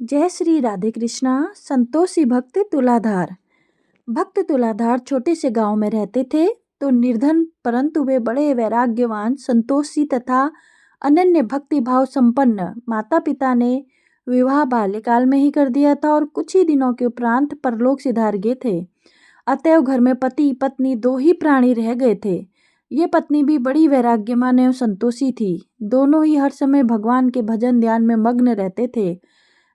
जय श्री राधे कृष्णा। संतोषी भक्त तुलाधार। भक्त तुलाधार छोटे से गांव में रहते थे तो निर्धन, परंतु वे बड़े वैराग्यवान, संतोषी तथा अनन्य भक्ति भाव संपन्न। माता पिता ने विवाह बाल्यकाल में ही कर दिया था और कुछ ही दिनों के उपरांत परलोक सिधार गए थे। अतएव घर में पति पत्नी दो ही प्राणी रह गए थे। ये पत्नी भी बड़ी वैराग्यमान एवं संतोषी थी। दोनों ही हर समय भगवान के भजन ध्यान में मग्न रहते थे।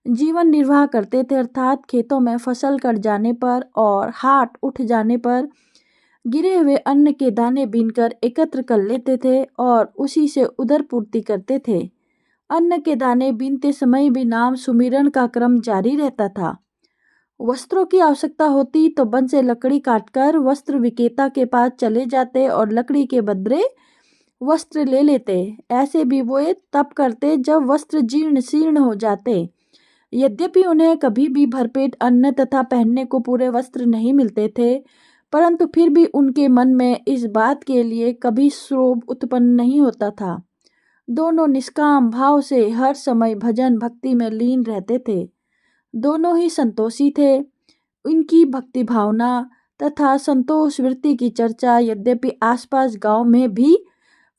जीवन निर्वाह करते थे, अर्थात खेतों में फसल कट जाने पर और हाट उठ जाने पर गिरे हुए अन्न के दाने बीनकर एकत्र कर लेते थे और उसी से उदर पूर्ति करते थे। अन्न के दाने बीनते समय भी नाम सुमिरन का क्रम जारी रहता था। वस्त्रों की आवश्यकता होती तो वन से लकड़ी काटकर वस्त्र विक्रेता के पास चले जाते और लकड़ी के बदले वस्त्र ले लेते। ऐसे भी वे तब करते जब वस्त्र जीर्ण शीर्ण हो जाते। यद्यपि उन्हें कभी भी भरपेट अन्न तथा पहनने को पूरे वस्त्र नहीं मिलते थे, परंतु फिर भी उनके मन में इस बात के लिए कभी क्षोभ उत्पन्न नहीं होता था। दोनों निष्काम भाव से हर समय भजन भक्ति में लीन रहते थे। दोनों ही संतोषी थे। इनकी भक्ति भावना तथा संतोष वृत्ति की चर्चा यद्यपि आसपास गांव में भी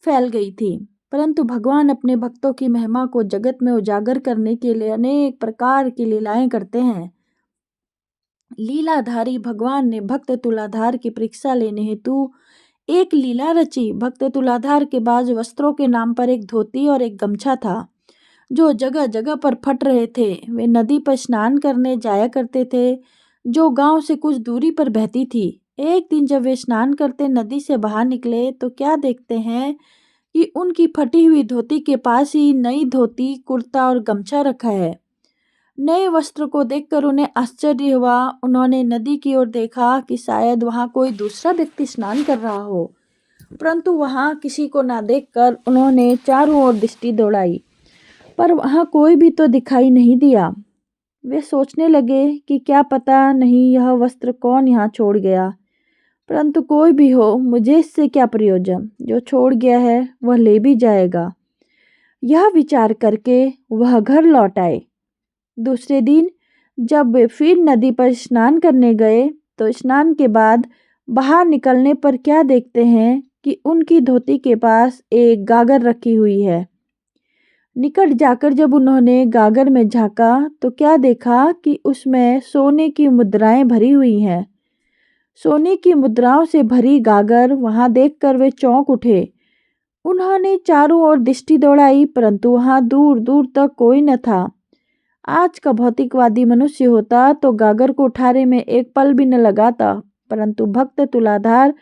फैल गई थी, परंतु भगवान अपने भक्तों की महिमा को जगत में उजागर करने के लिए अनेक प्रकार की लीलाएं करते हैं। लीलाधारी भगवान ने भक्त तुलाधार की परीक्षा लेने हेतु एक लीला रची। भक्त तुलाधार के पास वस्त्रों के नाम पर एक धोती और एक गमछा था जो जगह जगह पर फट रहे थे। वे नदी पर स्नान करने जाया करते थे जो गांव से कुछ दूरी पर बहती थी। एक दिन जब वे स्नान करते नदी से बाहर निकले तो क्या देखते हैं कि उनकी फटी हुई धोती के पास ही नई धोती, कुर्ता और गमछा रखा है। नए वस्त्र को देखकर उन्हें आश्चर्य हुआ। उन्होंने नदी की ओर देखा कि शायद वहां कोई दूसरा व्यक्ति स्नान कर रहा हो, परंतु वहां किसी को ना देखकर उन्होंने चारों ओर दृष्टि दौड़ाई, पर वहां कोई भी तो दिखाई नहीं दिया। वे सोचने लगे कि क्या पता नहीं यह वस्त्र कौन यहाँ छोड़ गया, परंतु कोई भी हो, मुझे इससे क्या प्रयोजन, जो छोड़ गया है वह ले भी जाएगा। यह विचार करके वह घर लौट आए। दूसरे दिन जब वे फिर नदी पर स्नान करने गए तो स्नान के बाद बाहर निकलने पर क्या देखते हैं कि उनकी धोती के पास एक गागर रखी हुई है। निकट जाकर जब उन्होंने गागर में झांका तो क्या देखा कि उसमें सोने की मुद्राएं भरी हुई हैं। सोने की मुद्राओं से भरी गागर वहां देखकर वे चौंक उठे। उन्होंने चारों ओर दृष्टि दौड़ाई, परंतु वहां दूर दूर तक कोई न था। आज का भौतिकवादी मनुष्य होता तो गागर को उठाने में एक पल भी न लगाता, परंतु भक्त तुलाधार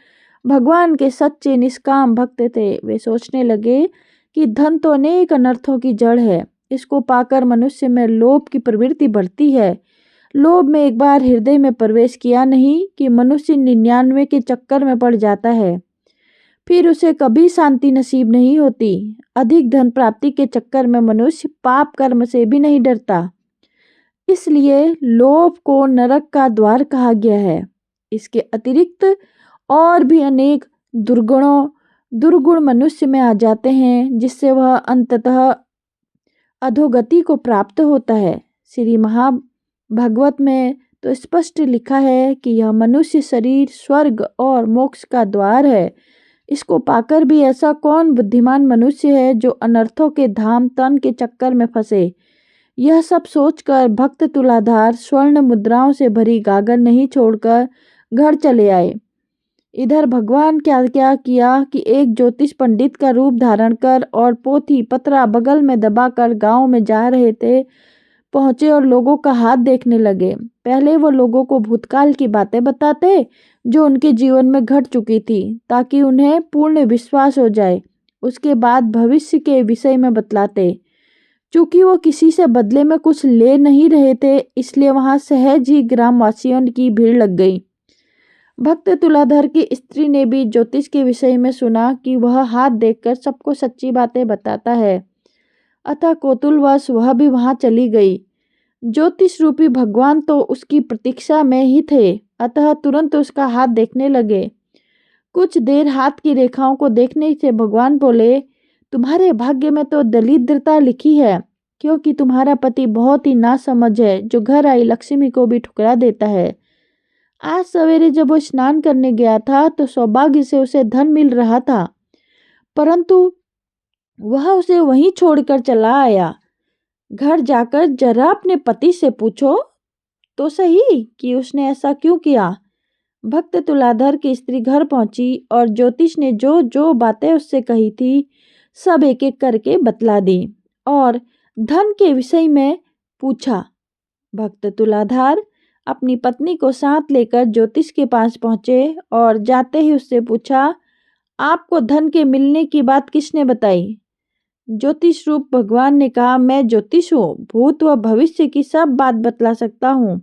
भगवान के सच्चे निष्काम भक्त थे। वे सोचने लगे कि धन तो अनेक अनर्थों की जड़ है। इसको पाकर मनुष्य में लोभ की प्रवृत्ति बढ़ती है। लोभ में एक बार हृदय में प्रवेश किया नहीं कि मनुष्य 99 के चक्कर में पड़ जाता है, फिर उसे कभी शांति नसीब नहीं होती। अधिक धन प्राप्ति के चक्कर में मनुष्य पाप कर्म से भी नहीं डरता। इसलिए लोभ को नरक का द्वार कहा गया है। इसके अतिरिक्त और भी अनेक दुर्गुण मनुष्य में आ जाते हैं, जिससे वह अंततः अधोगति को प्राप्त होता है। श्री महाभागवत में तो स्पष्ट लिखा है कि यह मनुष्य शरीर स्वर्ग और मोक्ष का द्वार है। इसको पाकर भी ऐसा कौन बुद्धिमान मनुष्य है जो अनर्थों के धाम तन के चक्कर में फंसे। यह सब सोचकर भक्त तुलाधार स्वर्ण मुद्राओं से भरी गागर नहीं छोड़कर घर चले आए। इधर भगवान क्या क्या किया कि एक ज्योतिष पंडित का रूप धारण कर और पोथी पत्रा बगल में दबाकर गांव में जा रहे थे पहुंचे और लोगों का हाथ देखने लगे। पहले वो लोगों को भूतकाल की बातें बताते जो उनके जीवन में घट चुकी थी, ताकि उन्हें पूर्ण विश्वास हो जाए। उसके बाद भविष्य के विषय में बतलाते। चूंकि वो किसी से बदले में कुछ ले नहीं रहे थे, इसलिए वहां सहज ही ग्रामवासियों की भीड़ लग गई। भक्त तुलाधर की स्त्री ने भी ज्योतिष के विषय में सुना कि वह हाथ देखकर सबको सच्ची बातें बताता है, अतः कौतूहलवश वह भी वहां चली गई। ज्योतिष रूपी भगवान तो उसकी प्रतीक्षा में ही थे, अतः तुरंत उसका हाथ देखने लगे। कुछ देर हाथ की रेखाओं को देखने से भगवान बोले, तुम्हारे भाग्य में तो दरिद्रता लिखी है, क्योंकि तुम्हारा पति बहुत ही नासमझ है, जो घर आई लक्ष्मी को भी ठुकरा देता है। आज सवेरे जब वो स्नान करने गया था तो सौभाग्य से उसे धन मिल रहा था, परंतु वह उसे वहीं छोड़कर चला आया। घर जाकर जरा अपने पति से पूछो तो सही कि उसने ऐसा क्यों किया। भक्त तुलाधर की स्त्री घर पहुंची और ज्योतिष ने जो जो बातें उससे कही थी सब एक एक करके बतला दी और धन के विषय में पूछा। भक्त तुलाधार अपनी पत्नी को साथ लेकर ज्योतिष के पास पहुंचे और जाते ही उससे पूछा, आपको धन के मिलने की बात किसने बताई। ज्योतिष रूप भगवान ने कहा, मैं ज्योतिष हूँ, भूत व भविष्य की सब बात बतला सकता हूँ।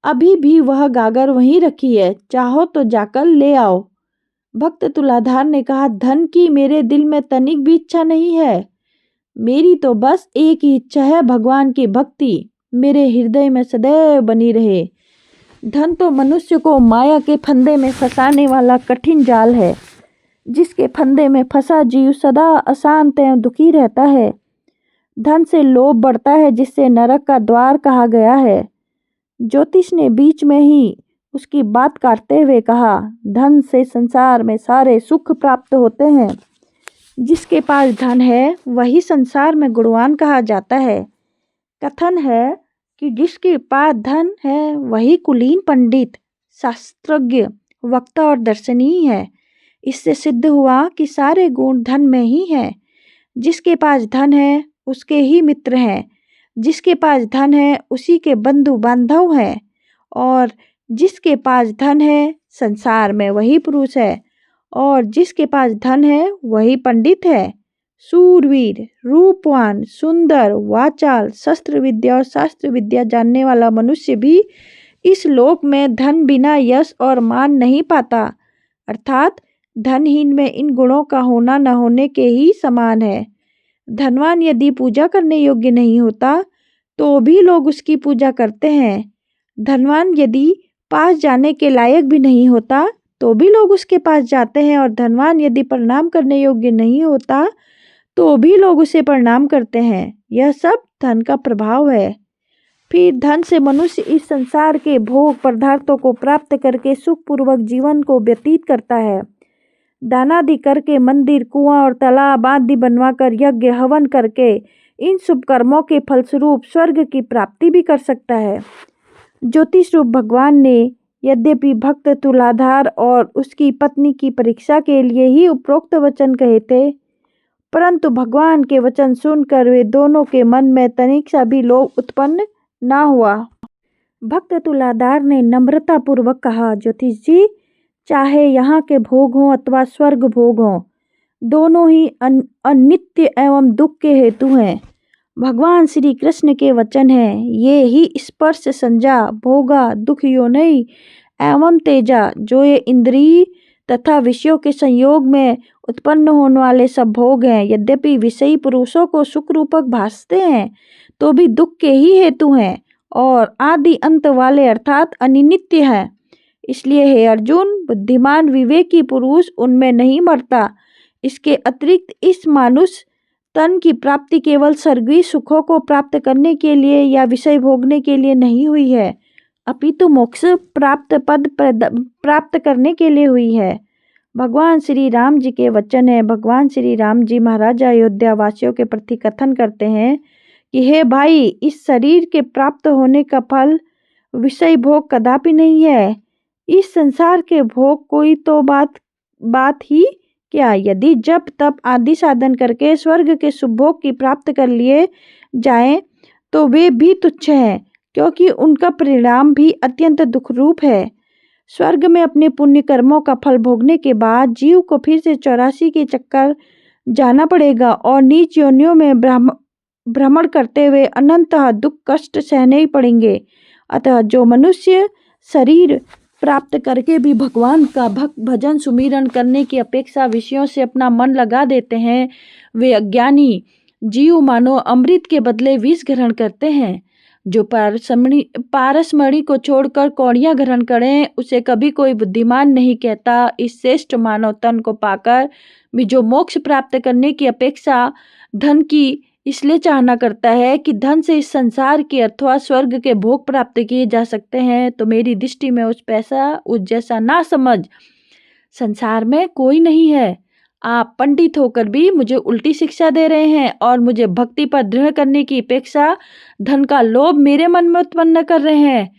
अभी भी वह गागर वहीं रखी है, चाहो तो जाकर ले आओ। भक्त तुलाधार ने कहा, धन की मेरे दिल में तनिक भी इच्छा नहीं है। मेरी तो बस एक ही इच्छा है, भगवान की भक्ति मेरे हृदय में सदैव बनी रहे। धन तो मनुष्य को माया के फंदे में फंसाने वाला कठिन जाल है, जिसके फंदे में फंसा जीव सदा अशांत एवं दुखी रहता है। धन से लोभ बढ़ता है, जिससे नरक का द्वार कहा गया है। ज्योतिष ने बीच में ही उसकी बात काटते हुए कहा, धन से संसार में सारे सुख प्राप्त होते हैं। जिसके पास धन है वही संसार में गुणवान कहा जाता है। कथन है कि जिसके पास धन है वही कुलीन पंडित, शास्त्रज्ञ, वक्ता और दर्शनीय है। इससे सिद्ध हुआ कि सारे गुण धन में ही हैं। जिसके पास धन है उसके ही मित्र हैं, जिसके पास धन है उसी के बंधु बांधव हैं, और जिसके पास धन है संसार में वही पुरुष है, और जिसके पास धन है वही पंडित है। सूरवीर, रूपवान, सुंदर, वाचाल, शस्त्र विद्या और शास्त्र विद्या जानने वाला मनुष्य भी इस लोक में धन बिना यश और मान नहीं पाता, अर्थात धनहीन में इन गुणों का होना न होने के ही समान है। धनवान यदि पूजा करने योग्य नहीं होता तो भी लोग उसकी पूजा करते हैं। धनवान यदि पास जाने के लायक भी नहीं होता तो भी लोग उसके पास जाते हैं, और धनवान यदि प्रणाम करने योग्य नहीं होता तो भी लोग उसे प्रणाम करते हैं। यह सब धन का प्रभाव है। फिर धन से मनुष्य इस संसार के भोग पदार्थों को प्राप्त करके सुखपूर्वक जीवन को व्यतीत करता है। दानादि करके मंदिर, कुआं और तालाब आदि बनवाकर यज्ञ हवन करके इन शुभ कर्मों के फलस्वरूप स्वर्ग की प्राप्ति भी कर सकता है। ज्योतिष रूप भगवान ने यद्यपि भक्त तुलाधार और उसकी पत्नी की परीक्षा के लिए ही उपरोक्त वचन कहे थे, परंतु भगवान के वचन सुनकर वे दोनों के मन में तनिक सा भी लोभ उत्पन्न ना हुआ। भक्त तुलाधार ने नम्रता पूर्वक कहा, ज्योतिष जी, चाहे यहाँ के भोग हों अथवा स्वर्ग भोग हों, दोनों ही अनित्य एवं दुख के हेतु हैं। भगवान श्री कृष्ण के वचन हैं, ये ही स्पर्श संजा भोगा दुख योनई एवं तेजा, जो ये इंद्रिय तथा विषयों के संयोग में उत्पन्न होने वाले सब भोग हैं, यद्यपि विषयी पुरुषों को सुख रूपक भासते हैं तो भी दुख के ही हेतु हैं और आदि अंत वाले अर्थात अनित्य हैं। इसलिए हे अर्जुन, बुद्धिमान विवेकी पुरुष उनमें नहीं मरता। इसके अतिरिक्त इस मानुष तन की प्राप्ति केवल स्वर्गीय सुखों को प्राप्त करने के लिए या विषय भोगने के लिए नहीं हुई है, अपितु मोक्ष प्राप्त पद प्राप्त करने के लिए हुई है। भगवान श्री राम जी के वचन है। भगवान श्री राम जी महाराज अयोध्या वासियों के प्रति कथन करते हैं कि हे भाई, इस शरीर के प्राप्त होने का फल विषय भोग कदापि नहीं है। इस संसार के भोग कोई तो बात ही क्या, यदि जप तप आदि साधन करके स्वर्ग के शुभ भोग की प्राप्त कर लिए जाएं तो वे भी तुच्छ हैं, क्योंकि उनका परिणाम भी अत्यंत दुख रूप है। स्वर्ग में अपने पुण्य कर्मों का फल भोगने के बाद जीव को फिर से 84 के चक्कर जाना पड़ेगा और नीच योनियों में भ्रमण करते हुए अनंत दुख कष्ट सहने ही पड़ेंगे। अतः जो मनुष्य शरीर प्राप्त करके भी भगवान का भक्त भजन सुमिरन करने की अपेक्षा विषयों से अपना मन लगा देते हैं, वे अज्ञानी जीव मानो अमृत के बदले विष ग्रहण करते हैं। जो पारसमणि को छोड़कर कौड़ियाँ ग्रहण करें, उसे कभी कोई बुद्धिमान नहीं कहता। इस श्रेष्ठ मानव तन को पाकर भी जो मोक्ष प्राप्त करने की अपेक्षा धन की इसलिए चाहना करता है कि धन से इस संसार के अथवा स्वर्ग के भोग प्राप्त किए जा सकते हैं, तो मेरी दृष्टि में उस पैसा उस जैसा ना समझ। संसार में कोई नहीं है। आप पंडित होकर भी मुझे उल्टी शिक्षा दे रहे हैं और मुझे भक्ति पर दृढ़ करने की अपेक्षा धन का लोभ मेरे मन में उत्पन्न कर रहे हैं।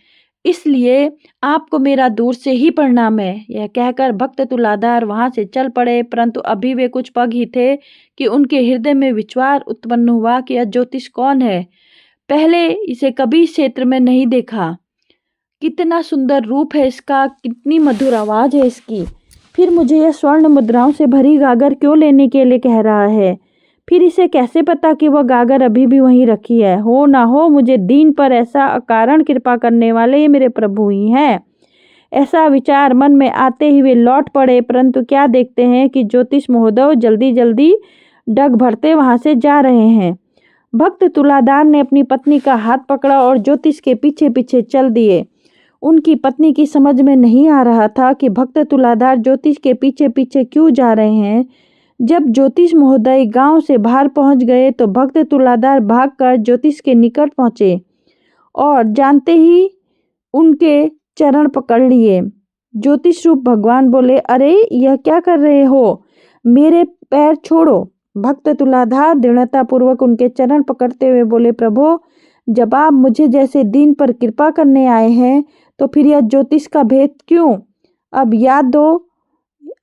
इसलिए आपको मेरा दूर से ही प्रणाम है। यह कहकर भक्त तुलाधार वहां से चल पड़े, परंतु अभी वे कुछ पग ही थे कि उनके हृदय में विचार उत्पन्न हुआ कि यह ज्योतिष कौन है। पहले इसे कभी इस क्षेत्र में नहीं देखा। कितना सुंदर रूप है इसका, कितनी मधुर आवाज है इसकी। फिर मुझे यह स्वर्ण मुद्राओं से भरी गागर क्यों लेने के लिए कह रहा है? फिर इसे कैसे पता कि वह गागर अभी भी वहीं रखी है? हो ना हो मुझे दीन पर ऐसा अकारण कृपा करने वाले ये मेरे प्रभु ही हैं। ऐसा विचार मन में आते ही वे लौट पड़े, परंतु क्या देखते हैं कि ज्योतिष महोदय जल्दी जल्दी डग भरते वहां से जा रहे हैं। भक्त तुलादार ने अपनी पत्नी का हाथ पकड़ा और ज्योतिष के पीछे पीछे चल दिए। उनकी पत्नी की समझ में नहीं आ रहा था कि भक्त तुलाधार ज्योतिष के पीछे पीछे क्यों जा रहे हैं। जब ज्योतिष महोदय गांव से बाहर पहुंच गए तो भक्त तुलाधार भागकर ज्योतिष के निकट पहुंचे और जानते ही उनके चरण पकड़ लिए। ज्योतिष रूप भगवान बोले, अरे यह क्या कर रहे हो? मेरे पैर छोड़ो। भक्त तुलाधार दृढ़ता पूर्वक उनके चरण पकड़ते हुए बोले, प्रभु जब आप मुझे जैसे दीन पर कृपा करने आए हैं तो फिर यह ज्योतिष का भेद क्यों?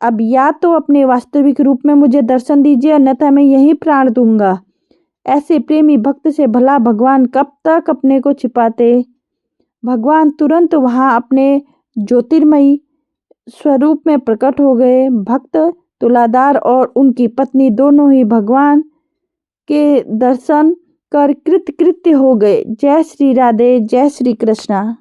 अब या तो अपने वास्तविक रूप में मुझे दर्शन दीजिए, अन्यथा मैं यही प्राण दूंगा। ऐसे प्रेमी भक्त से भला भगवान कब तक अपने को छिपाते? भगवान तुरंत वहां अपने ज्योतिर्मयी स्वरूप में प्रकट हो गए। भक्त तुलादार और उनकी पत्नी दोनों ही भगवान के दर्शन कर कृतकृत्य हो गए। जय श्री राधे, जय श्री कृष्णा।